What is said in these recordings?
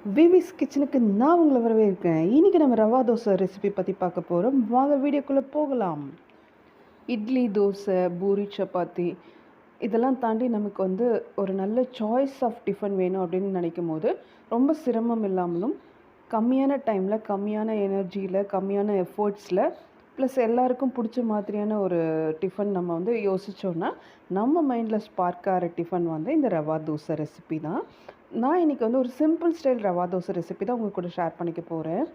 விவிஸ் கிச்சனுக்கு நான் உங்களை வரவேற்கிறேன். இன்றைக்கி நம்ம ரவா தோசை ரெசிபி பற்றி பார்க்க போகிறோம். வாங்க வீடியோக்குள்ளே போகலாம். இட்லி, தோசை, பூரி, சப்பாத்தி இதெல்லாம் தாண்டி நமக்கு வந்து ஒரு நல்ல சாய்ஸ் ஆஃப் டிஃபன் வேணும் அப்படின்னு நினைக்கும் போது ரொம்ப சிரமம் இல்லாமலும் கம்மியான டைமில், கம்மியான எனர்ஜியில், கம்மியான எஃபோர்ட்ஸில் ப்ளஸ் எல்லாருக்கும் பிடிச்ச மாதிரியான ஒரு டிஃபன் நம்ம வந்து யோசித்தோன்னா நம்ம மைண்டில் ஸ்பார்க் ஆகிற டிஃபன் வந்து இந்த ரவா தோசை ரெசிபி தான். நான் இன்றைக்கி வந்து ஒரு simple style rava dosa recipe தான் உங்கள் கூட ஷேர் பண்ணிக்க போகிறேன்.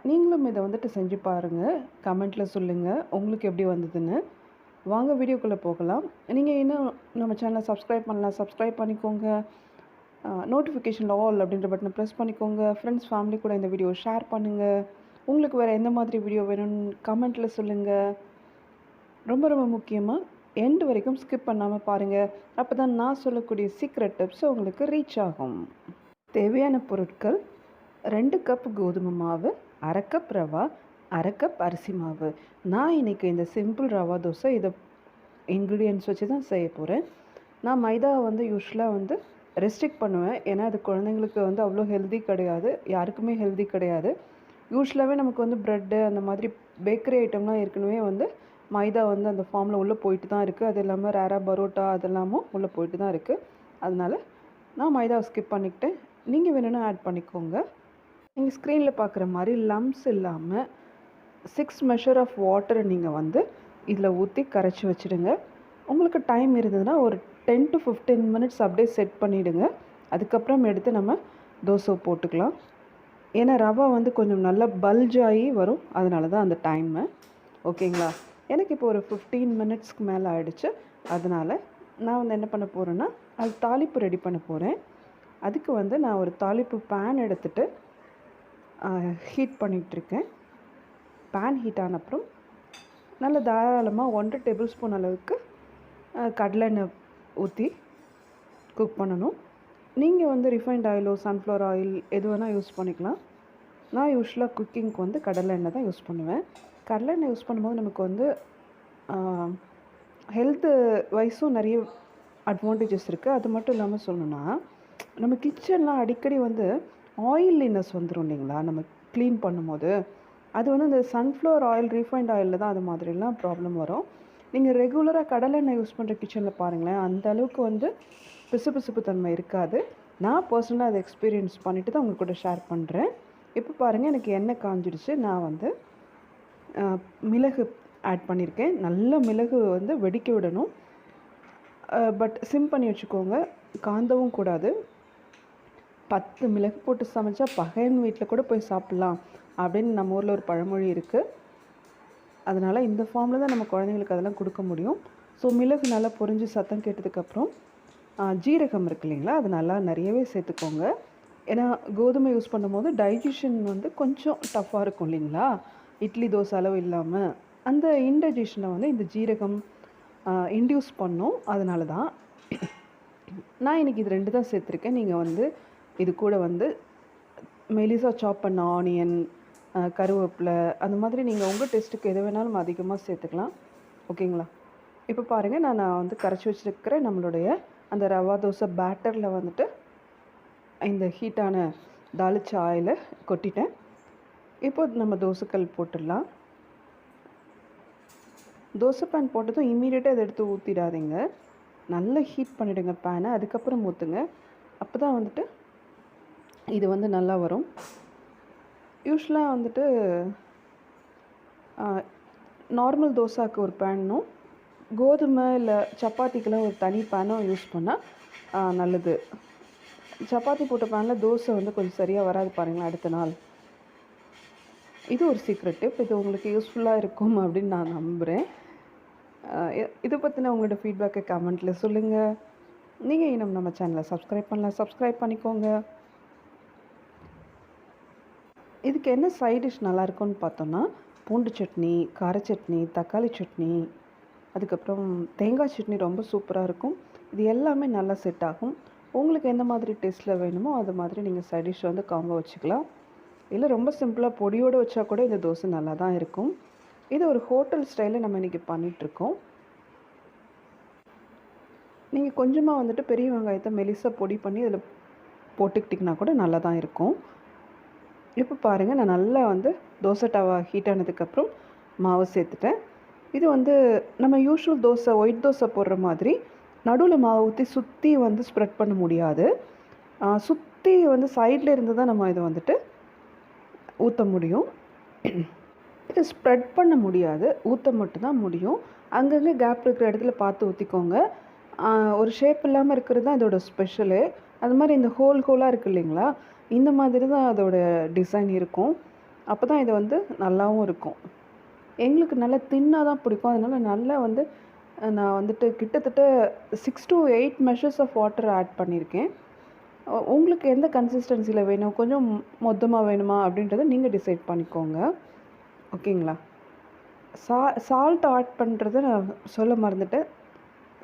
நீங்களும் இதை வந்துட்டு செஞ்சு பாருங்கள். கமெண்ட்டில் சொல்லுங்கள் உங்களுக்கு எப்படி வந்ததுன்னு. வாங்க வீடியோக்குள்ளே போகலாம். நீங்கள் இன்னும் நம்ம சேனலை சப்ஸ்கிரைப் பண்ணலாம், சப்ஸ்கிரைப் பண்ணிக்கோங்க. நோட்டிஃபிகேஷனில் ஆல் அப்படின்ற பட்டனை ப்ரெஸ் பண்ணிக்கோங்க. ஃப்ரெண்ட்ஸ் ஃபேமிலி கூட இந்த வீடியோ ஷேர் பண்ணுங்கள். உங்களுக்கு வேறு எந்த மாதிரி வீடியோ வேணும்னு கமெண்ட்டில் சொல்லுங்கள். ரொம்ப ரொம்ப முக்கியமாக எண்டு வரைக்கும் ஸ்கிப் பண்ணாமல் பாருங்கள். அப்போ தான் நான் சொல்லக்கூடிய சீக்ரெட் டிப்ஸ் உங்களுக்கு ரீச் ஆகும். தேவையான பொருட்கள்: 2 கப் கோதுமை மாவு, 1/2 கப் ரவா, 1/2 கப் அரிசி மாவு. நான் இன்றைக்கி இந்த சிம்பிள் ரவா தோசை இதை இன்க்ரீடியன்ட்ஸ் வச்சு தான் செய்ய போகிறேன். நான் மைதாவை வந்து யூஸ்வலாக வந்து ரெஸ்ட்ரிக்ட் பண்ணுவேன். ஏன்னா அது குழந்தைங்களுக்கு வந்து அவ்வளோ ஹெல்தி கிடையாது, யாருக்குமே ஹெல்தி கிடையாது. யூஸ்வலாகவே நமக்கு வந்து ப்ரெட்டு அந்த மாதிரி பேக்கரி ஐட்டம்லாம் ஏற்கனவே வந்து மைதா வந்து அந்த ஃபார்மில் உள்ளே போயிட்டு தான் இருக்குது. அது இல்லாமல் ரேரா, பரோட்டா அதெல்லாமும் உள்ளே போயிட்டு தான் இருக்குது. அதனால் நான் மைதாவை ஸ்கிப் பண்ணிக்கிட்டேன். நீங்கள் வேணும்னா ஆட் பண்ணிக்கோங்க. நீங்கள் ஸ்க்ரீனில் பார்க்குற மாதிரி லம்ஸ் இல்லாமல் 6 மெஷர் ஆஃப் வாட்டரை நீங்கள் வந்து இதில் ஊற்றி கரைச்சி வச்சுடுங்க. உங்களுக்கு டைம் இருந்ததுன்னா ஒரு 10 to 15 மினிட்ஸ் அப்படியே செட் பண்ணிவிடுங்க. அதுக்கப்புறம் எடுத்து நம்ம தோசை போட்டுக்கலாம். ஏன்னா ரவா வந்து கொஞ்சம் நல்லா பல்ஜாகி வரும், அதனால தான் அந்த டைமு. ஓகேங்களா? எனக்கு இப்போ ஒரு 15 மினிட்ஸ்க்கு மேலே ஆகிடுச்சு. அதனால் நான் வந்து என்ன பண்ண போகிறேன்னா அது தாளிப்பு ரெடி பண்ண போகிறேன். அதுக்கு வந்து நான் ஒரு தாளிப்பு பேன் எடுத்துகிட்டு ஹீட் பண்ணிகிட்ருக்கேன். பேன் ஹீட் ஆன அப்புறம் நல்ல தாராளமாக 1 டேபிள் ஸ்பூன் அளவுக்கு கடலெண்ணெய் ஊற்றி குக் பண்ணணும். நீங்கள் வந்து ரிஃபைண்ட் ஆயிலோ சன்ஃப்ளவர் ஆயில் எது வேணால் யூஸ் பண்ணிக்கலாம். நான் யூஸ்வலாக குக்கிங்க்கு வந்து கடலை எண்ணெய் தான் யூஸ் பண்ணுவேன். கடலை எண்ணெய் யூஸ் பண்ணும்போது நமக்கு வந்து ஹெல்த்து வைஸும் நிறைய அட்வான்டேஜஸ் இருக்குது. அது மட்டும் இல்லாமல் சொல்லணுன்னா நம்ம கிச்சன்லாம் அடிக்கடி வந்து ஆயிலினஸ் வந்துடும் இல்லைங்களா, நம்ம க்ளீன் பண்ணும்போது. அது வந்து இந்த சன்ஃப்ளவர் ஆயில், ரீஃபைண்ட் ஆயிலில் தான் அது மாதிரிலாம் ப்ராப்ளம் வரும். நீங்கள் ரெகுலராக கடலை எண்ணெய் யூஸ் பண்ணுற கிச்சனில் பாருங்களேன், அந்த அளவுக்கு வந்து பிசுபிசுப்பு தன்மை இருக்காது. நான் பர்சனலாக அதை எக்ஸ்பீரியன்ஸ் பண்ணிவிட்டு தான் உங்கள் கூட ஷேர் பண்ணுறேன். இப்போ பாருங்கள், எனக்கு எண்ணெய் காஞ்சிடுச்சு. நான் வந்து மிளகு ஆட் பண்ணியிருக்கேன். நல்ல மிளகு வந்து வெடிக்க விடணும். பட் சிம் பண்ணி வச்சுக்கோங்க, காந்தவும் கூடாது. 10 மிளகு போட்டு சமைச்சா பகையன் வீட்டில் கூட போய் சாப்பிட்லாம் அப்படின்னு நம்ம ஊரில் ஒரு பழமொழி இருக்குது. அதனால் இந்த ஃபார்மில் தான் நம்ம குழந்தைங்களுக்கு அதெல்லாம் கொடுக்க முடியும். ஸோ மிளகு நல்லா பொரிஞ்சு சத்தம் கேட்டதுக்கப்புறம் ஜீரகம் இருக்குது இல்லைங்களா, அது நல்லா நிறையவே சேர்த்துக்கோங்க. ஏன்னா கோதுமை யூஸ் பண்ணும்போது டைஜஷன் வந்து கொஞ்சம் டஃப்பாக இருக்கும் இல்லைங்களா, இட்லி தோசை அளவு இல்லாமல். அந்த இன்டைஜஷனை வந்து இந்த ஜீரகம் இன்டியூஸ் பண்ணும். அதனால தான் நான் இன்றைக்கி இது 2 தான் சேர்த்துருக்கேன். நீங்கள் வந்து இது கூட வந்து மெலிசா சாப் பண்ண ஆனியன், கருவேப்பிலை அந்த மாதிரி நீங்கள் உங்கள் டேஸ்ட்டுக்கு எது வேணாலும் அதிகமாக சேர்த்துக்கலாம். ஓகேங்களா? இப்போ பாருங்கள், நான் வந்து கரைச்சி வச்சுருக்கிற நம்மளுடைய அந்த ரவா தோசை பேட்டரில் வந்துட்டு இந்த ஹீட்டான தாளிச்ச ஆயிலை கொட்டிட்டேன். இப்போ நம்ம தோசைக்கல் போட்டுடலாம். தோசை பேன் போட்டதும் இம்மீடியட்டாக இதை எடுத்து ஊற்றிடாதீங்க. நல்லா ஹீட் பண்ணிவிடுங்க பேனை, அதுக்கப்புறம் ஊற்றுங்க. அப்போ தான் வந்துட்டு இது வந்து நல்லா வரும். யூஸ்வலாக வந்துட்டு நார்மல் தோசாவுக்கு ஒரு பேனும், கோதுமை இல்லை சப்பாத்திக்கெலாம் ஒரு தனி பேனும் யூஸ் பண்ணால் நல்லது. சப்பாத்தி போட்ட பேனில் தோசை வந்து கொஞ்சம் சரியாக வராது பாருங்களேன் அடுத்த நாள். இது ஒரு சீக்ரெட் டிப். இது உங்களுக்கு யூஸ்ஃபுல்லாக இருக்கும் அப்படின்னு நான் நம்புகிறேன். இதை பற்றின உங்களோட ஃபீட்பேக்கை கமெண்ட்டில் சொல்லுங்கள். நீங்கள் இன்னும் நம்ம சேனலை சப்ஸ்கிரைப் பண்ணலாம், சப்ஸ்கிரைப் பண்ணிக்கோங்க. இதுக்கு என்ன சைட் டிஷ் நல்லாயிருக்கும்னு பார்த்தோன்னா பூண்டு சட்னி, கார சட்னி, தக்காளி சட்னி, அதுக்கப்புறம் தேங்காய் சட்னி ரொம்ப சூப்பராக இருக்கும். இது எல்லாமே நல்லா செட் ஆகும். உங்களுக்கு எந்த மாதிரி டேஸ்ட்டில் வேணுமோ அது மாதிரி நீங்கள் சைட் டிஷ் வந்து காம்போ வச்சுக்கலாம். இல்லை ரொம்ப சிம்பிளாக பொடியோடு வச்சா கூட இந்த தோசை நல்லா தான் இருக்கும். இது ஒரு ஹோட்டல் ஸ்டைலில் நம்ம இன்றைக்கி பண்ணிகிட்ருக்கோம். நீங்கள் கொஞ்சமாக வந்துட்டு பெரிய வெங்காயத்தை மெலிசாக பொடி பண்ணி அதில் போட்டுக்கிட்டிங்கன்னா கூட நல்லா தான் இருக்கும். இப்போ பாருங்கள், நான் நல்லா வந்து தோசை டவா ஹீட் ஆனதுக்கப்புறம் மாவு சேர்த்துட்டேன். இது வந்து நம்ம யூஷுவல் தோசை, ஒயிட் தோசை போடுற மாதிரி நடுவில் மாவு ஊற்றி சுற்றி வந்து ஸ்ப்ரெட் பண்ண முடியாது. சுற்றி வந்து சைடில் இருந்து தான் நம்ம இதை வந்துட்டு ஊற்ற முடியும். இது ஸ்ப்ரெட் பண்ண முடியாது, ஊற்ற மட்டும்தான் முடியும். அங்கங்கே கேப் இருக்கிற இடத்துல பார்த்து ஊற்றிக்கோங்க. ஒரு ஷேப் இல்லாமல் இருக்கிறது தான் இதோட ஸ்பெஷலு. அது மாதிரி இந்த ஹோலாக இருக்குது இல்லைங்களா, இந்த மாதிரி தான் அதோட டிசைன் இருக்கும். அப்போ தான் இது வந்து நல்லாவும் இருக்கும். எங்களுக்கு நல்லா தின்னாக தான் பிடிக்கும். அதனால் நல்லா வந்து நான் வந்துட்டு கிட்டத்தட்ட 6 to 8 measures of water add பண்ணியிருக்கேன். உங்களுக்கு எந்த கன்சிஸ்டன்சியில் வேணும், கொஞ்சம் மொத்தமாக வேணுமா அப்படின்றத நீங்கள் டிசைட் பண்ணிக்கோங்க. ஓகேங்களா. சால்ட் ஆட் பண்ணுறத நான் சொல்ல மறந்துட்டேன்.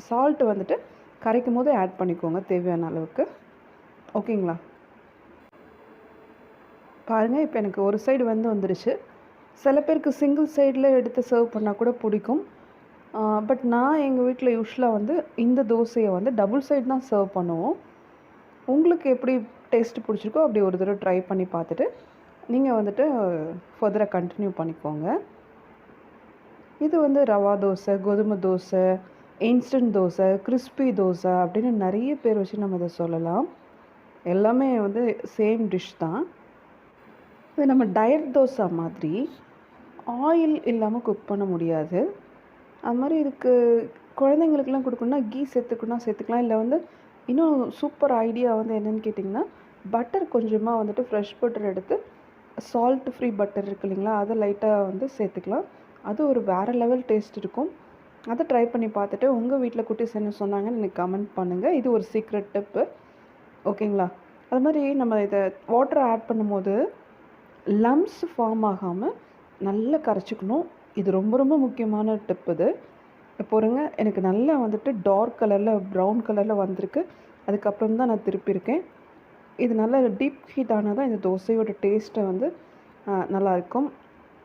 சால்ட்டு வந்துட்டு கரைக்கும் போது ஆட் பண்ணிக்கோங்க தேவையான அளவுக்கு. ஓகேங்களா. பாருங்கள், இப்போ எனக்கு ஒரு சைடு வந்துருச்சு. சில பேருக்கு சிங்கிள் சைடில் எடுத்து சர்வ் பண்ணால் கூட பிடிக்கும். பட் நான் எங்கள் வீட்டில் யூஸ்வலாக வந்து இந்த தோசையை வந்து டபுள் சைடு தான் சர்வ் பண்ணுவோம். உங்களுக்கு எப்படி டேஸ்ட்டு பிடிச்சிருக்கோ அப்படி ஒரு தடவை ட்ரை பண்ணி பார்த்துட்டு நீங்கள் வந்துட்டு ஃபர்தராக கண்டினியூ பண்ணிக்கோங்க. இது வந்து ரவா தோசை, கோதுமை தோசை, இன்ஸ்டன்ட் தோசை, கிறிஸ்பி தோசை அப்படின்னு நிறைய பேர் வச்சு நம்ம இதை சொல்லலாம். எல்லாமே வந்து சேம் டிஷ் தான். இது நம்ம டயட் தோசை மாதிரி ஆயில் இல்லாமல் குக் பண்ண முடியாது. அது மாதிரி இதுக்கு குழந்தைங்களுக்கெல்லாம் கொடுக்கணுன்னா கீ சேர்த்துக்கலாம். இல்லை வந்து இன்னும் சூப்பர் ஐடியா வந்து என்னென்னு கேட்டிங்கன்னா, பட்டர் கொஞ்சமாக வந்துட்டு ஃப்ரெஷ் பட்டர் எடுத்து சால்ட் ஃப்ரீ பட்டர் இருக்குது இல்லைங்களா, அதை லைட்டாக வந்து சேர்த்துக்கலாம். அது ஒரு வேறு லெவல் டேஸ்ட் இருக்கும். அதை ட்ரை பண்ணி பார்த்துட்டு உங்கள் வீட்டில் குட்டீஸ் என்ன சொன்னாங்கன்னு எனக்கு கமெண்ட் பண்ணுங்கள். இது ஒரு சீக்ரெட் டிப்பு. ஓகேங்களா. அது மாதிரி நம்ம இதை வாட்டர் ஆட் பண்ணும்போது லம்ஸ் ஃபார்ம் ஆகாமல் நல்லா கரைச்சிக்கணும். இது ரொம்ப ரொம்ப முக்கியமான டிப் இது. போருங்க, எனக்கு நல்லா வந்துட்டு டார்க் கலரில், ப்ரௌன் கலரில் வந்திருக்கு. அதுக்கப்புறம் தான் நான் திருப்பியிருக்கேன். இது நல்லா டீப் ஹீட் ஆனால் தான் இந்த தோசையோட டேஸ்ட்டை வந்து நல்லாயிருக்கும்.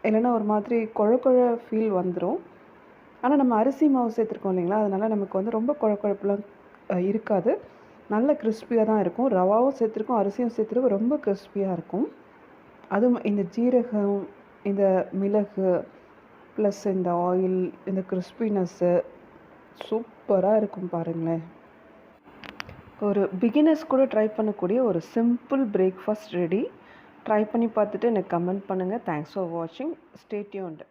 இல்லைன்னா ஒரு மாதிரி குழ ஃபீல் வந்துடும். ஆனால் நம்ம அரிசி மாவு சேர்த்துருக்கோம் இல்லைங்களா, அதனால் நமக்கு வந்து ரொம்ப குழப்பெல்லாம் இருக்காது. நல்ல கிறிஸ்பியாக தான் இருக்கும். ரவாவும் சேர்த்துருக்கோம், அரிசியும் சேர்த்துருக்கோம், ரொம்ப கிறிஸ்பியாக இருக்கும். அதுவும் இந்த ஜீரகம், இந்த மிளகு ப்ளஸ் இந்த ஆயில், இந்த கிறிஸ்பினஸ்ஸு சூப்பராக இருக்கும் பாருங்களேன். ஒரு பிகினர்ஸ் கூட ட்ரை பண்ணக்கூடிய ஒரு சிம்பிள் பிரேக்ஃபாஸ்ட் ரெடி. ட்ரை பண்ணி பார்த்துட்டு எனக்கு கமெண்ட் பண்ணுங்கள். தேங்க்ஸ் ஃபார் வாட்சிங். Stay tuned.